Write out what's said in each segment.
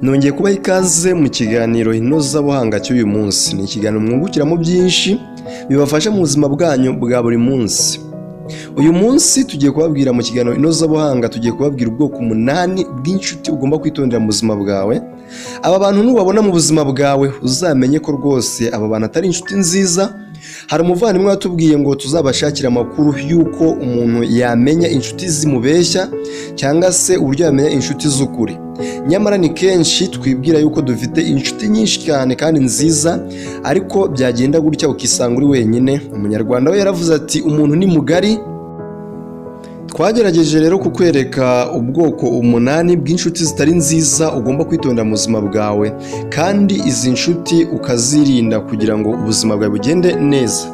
nongeye kubaha ikaze mu kiganiro inozabuhanga cy'uyu munsi. Ni ikiganiro mwungukiramo byinshi bibafasha mu buzima bwanyu bwa buri munsi. Uyu munsi tugiye kubabwira mu kiganiro inozabuhanga, tugiye kubabwira ubwoko 8 bw'inshuti ugomba kwitondera mu buzima bwawe. Aba bantu nubabona mu buzima bwawe uzamenye ko rwose aba bantu atari inshuti nziza. Hari umuvandimwe watubwiye ngo tuzabashakira amakuru y'uko umuntu yamenya inshuti zimubeshya cyangwa se uburyo yamenya inshuti z'ukuri. Nyamara ni kenshi twibwira yuko dufite inshuti nyinshi cyane kandi nziza, ariko byagenda gutya ukisanga uri wenyine. Umunyarwanda we yaravuze ati umuntu ni mugari. Twagerageje rero kukwereka ubwoko 8 bw'inshuti zitari nziza ugomba kwitondera mu buzima bwawe, kandi izi nshuti ukazirinda kugira ngo ubuzima bwawe bugende neza.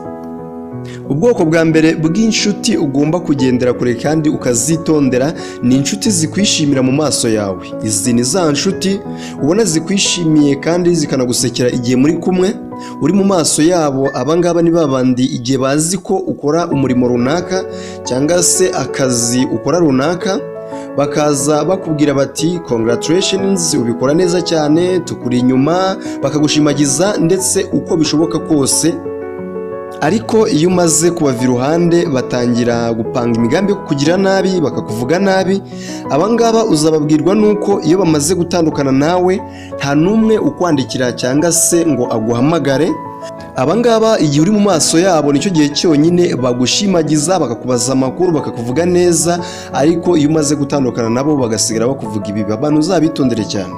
Ubwoko bwa mbere bw'inshuti ugomba kugendera kure kandi ukazitondera ni inshuti zikwishimira mu maso yawe. Izi ni za nshuti ubona zikwishimiye kandi zikanagusekera igihe muri kumwe uri mu maso yabo. Abangaba ni babandi igihe bazi ko ukora umurimo runaka cyangwa se akazi ukora runaka, bakaza bakubwira bati congratulations, ubikora neza cyane, tukuri inyuma, bakagushimagiza ndetse uko bishoboka kose. Ariko iyo umaze kubava iruhande batangira gupanga imigambi yo kukugira nabi, bakakuvuga nabi. Abangaba uzababwirwa nuko iyo bamaze gutandukana nawe nta numwe ukwandikira cyangwa se ngo aguhamagare. Abangaba igihe uri mu maso yabo nicyo gihe cyonyine bagushimagiza, bakakubaza amakuru, bakakuvuga neza, ariko iyo umaze gutandukana nabo bagasigara bakuvuga ibibi. Abantu uzabitondere cyane.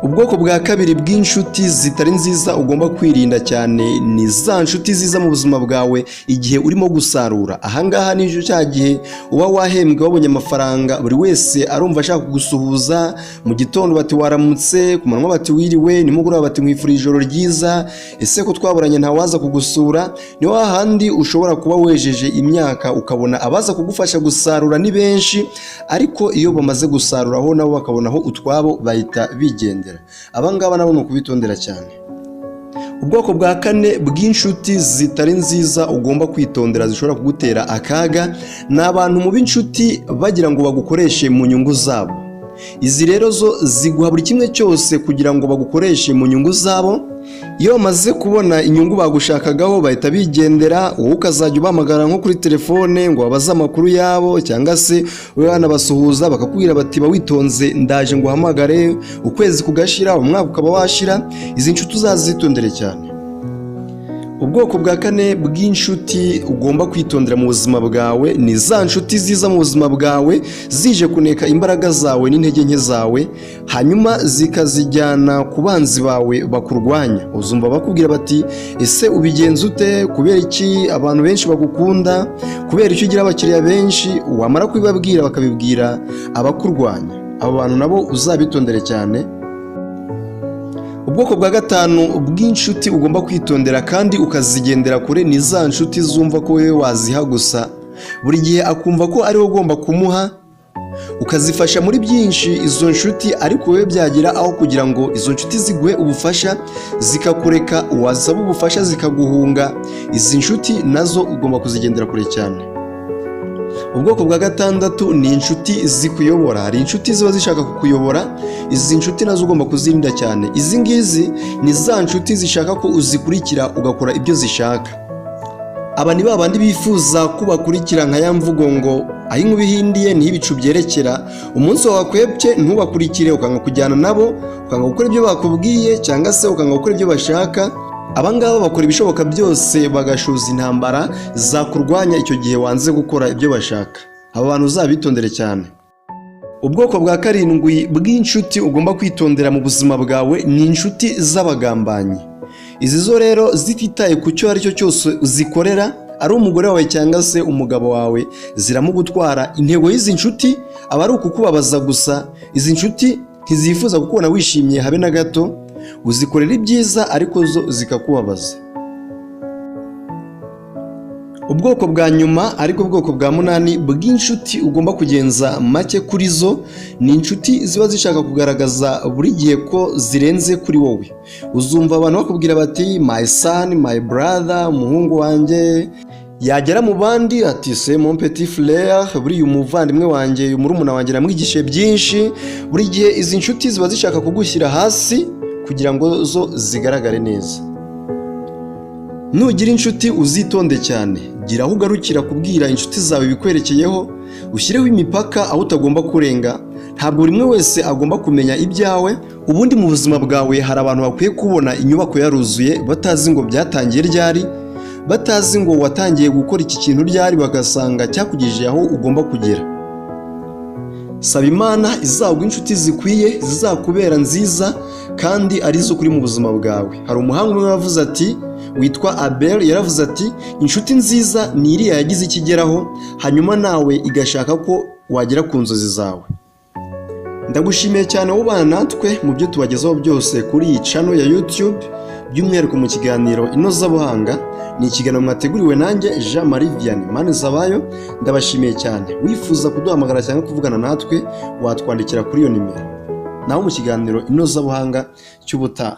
Ubwoko bwa kabiri bw'inshuti zitari nziza ugomba kwirinda cyane ni za nshuti ziza mu buzima bwawe igihe urimo gusarura. Ahangaha ni cya gihe uba wahembwe, wabonye amafaranga, buri wese arumva ashaka kugusuhuza. Mu gitondo bati waramutse, ku manywa bati wiriwe, nimugoroba bati mwifurije ijoro ryiza, ese ko twaburanye ntawaza kugusura. Ni hahandi ushobora kuba wejeje imyaka ukabona abaza kugufasha gusarura ni benshi, ariko iyo bamaze gusaruraho nabo bakabonaho utwabo bahita bigendera. Abangaba nabo nukubitondera cyane. Ubwoko bwa 4 bw'inshuti zitari nziza ugomba kwitondera zishobora kugutera akaga ni abantu mu b'inshuti bagira ngo bagukoreshe mu nyungu zabo. Izi rero zo ziguha buri kimwe cyose kugira ngo bagukoreshe mu nyungu zabo. Iyo bamaze kubona inyungu bagushakagaho bahita bigendera, wowe ukazajya ubahamagara nko kuri telefone ngo babaze amakuru yabo, cyangwa se wowe banabasuhuza bakakubwira bati ba witonze ndaje ngo uhamagare. Ukwezi kugashira, umwaka ukaba washira. Izi nshuti uzazitondere cyane. Ubwoko bwa 4 bw'inshuti ugomba kwitondera mu buzima bwawe ni za nshuti ziza mu buzima bwawe zije kuneka imbaraga zawe n'intege nke zawe, hanyuma zikazijyana ku banzi bawe bakurwanya. Uzumva bakubwira bati ese ubigenza ute, kubera iki abantu benshi bagukunda, kubera icyo ugira abakiriya benshi. Wamara kubibabwira bakabibwira abakurwanya. Abo bantu nabo uzabitondere cyane. Ubwoko bwa 5 bw'inshuti ugomba kwitondera kandi ukazigendera kure ni za nshuti zumva ko wewe waziha gusa, buri gihe akumva ko ari wowe ugomba kumuha, ukazifasha muri byinshi izo nshuti, ariko wewe byagira aho kugira ngo izo nshuti ziguhe ubufasha zikakureka, wazaba ubufasha zikaguhunga. Izi nshuti nazo ugomba kuzigendera kure cyane. Ubwoko bwa 6 ni inshuti zikuyobora. Hari inshuti ziba zishaka kukuyobora, izi nshuti nazo ugomba kuzirinda cyane. Izi ngizi ni za nshuti zishaka ko uzikurikira ugakora ibyo zishaka. Aba ni babandi bifuza kubakurikira nka ya mvugo ngo aho inkuba ihindiye niho ibicu byerekera. Umunsi wakwebye ntubakurikire, ukanga kujyana nabo, ukanga gukora ibyo bakubwiye cyangwa se ukanga gukora ibyo bashaka. Abangaba bakora ibishoboka byose bagashuza intambara zakurwanya icyo gihe wanze gukora ibyo bashaka. Aba bantu uzabitondere cyane. Ubwoko bwa 7 bw'inshuti ugomba kwitondera mu buzima bwawe ni inshuti z'abagambanyi. Izi zo rero zititaye ku cyo ari cyo cyose uzikorera, ari umugore wawe cyangwa se umugabo wawe, ziramugutwara. Intego y'izi nshuti aba ari ukukubabaza gusa. Izi nshuti ntizifuza kukubona wishimye habe na gato. Uzikorera ibyiza ariko zo zikakubabaza. Ubwoko bwa nyuma ariko ubwoko bwa 8 bw'inshuti ugomba kugenza make kuri zo ni inshuti ziba zishaka kugaragaza buri gihe ko zirenze kuri wowe. Uzumva abantu bakubwira bati my son, my brother, umuhungu wanjye, yagera mu bandi ati c'est mon petit frère, buri umuvandimwe wanjye, murumuna wanjye namwigishe byinshi. Buri gihe izi nshuti ziba zishaka kugushyira hasi kugira ngo zo zigaragare neza. Nugira inshuti uzitonde cyane, gira aho ugarukira kubwira inshuti zawe ibikwerekeyeho, ushyireho imipaka aho utagomba kurenga. Ntabwo buri umwe wese agomba kumenya ibyawe. Ubundi mu buzima bwawe hari abantu bakwiye kubona inyubako yaruzuye batazi ngo byatangiye ryari, batazi ngo watangiye gukora iki kintu ryari, bagasanga cyakugejeje aho ugomba kugera. Saba Imana izaguha inshuti zikwiye, zizakubera nziza kandi arizo kuri mu buzima bwawe. Hari umuhanga umwe wavuze ati, witwa Abel, yaravuze ati inshuti nziza ni iriya yagize ikigeraho hanyuma nawe igashaka ko wagera ku nzozi zawe. Ndagushimiye cyane ubana natwe mu byo tubagezaho byose kuri iyi channel ya YouTube, by'umwihariko mu kiganiro Inozabuhanga. Ni ikiganiro mwateguriwe nanjye Jean Marie Vianney Manizabayo. Ndabashimiye cyane. Wifuza kuduhamagara cyangwa kuvugana natwe, watwandikira kuri iyo nimero. Naho mu kiganiro Inozabuhanga cy'ubutaha.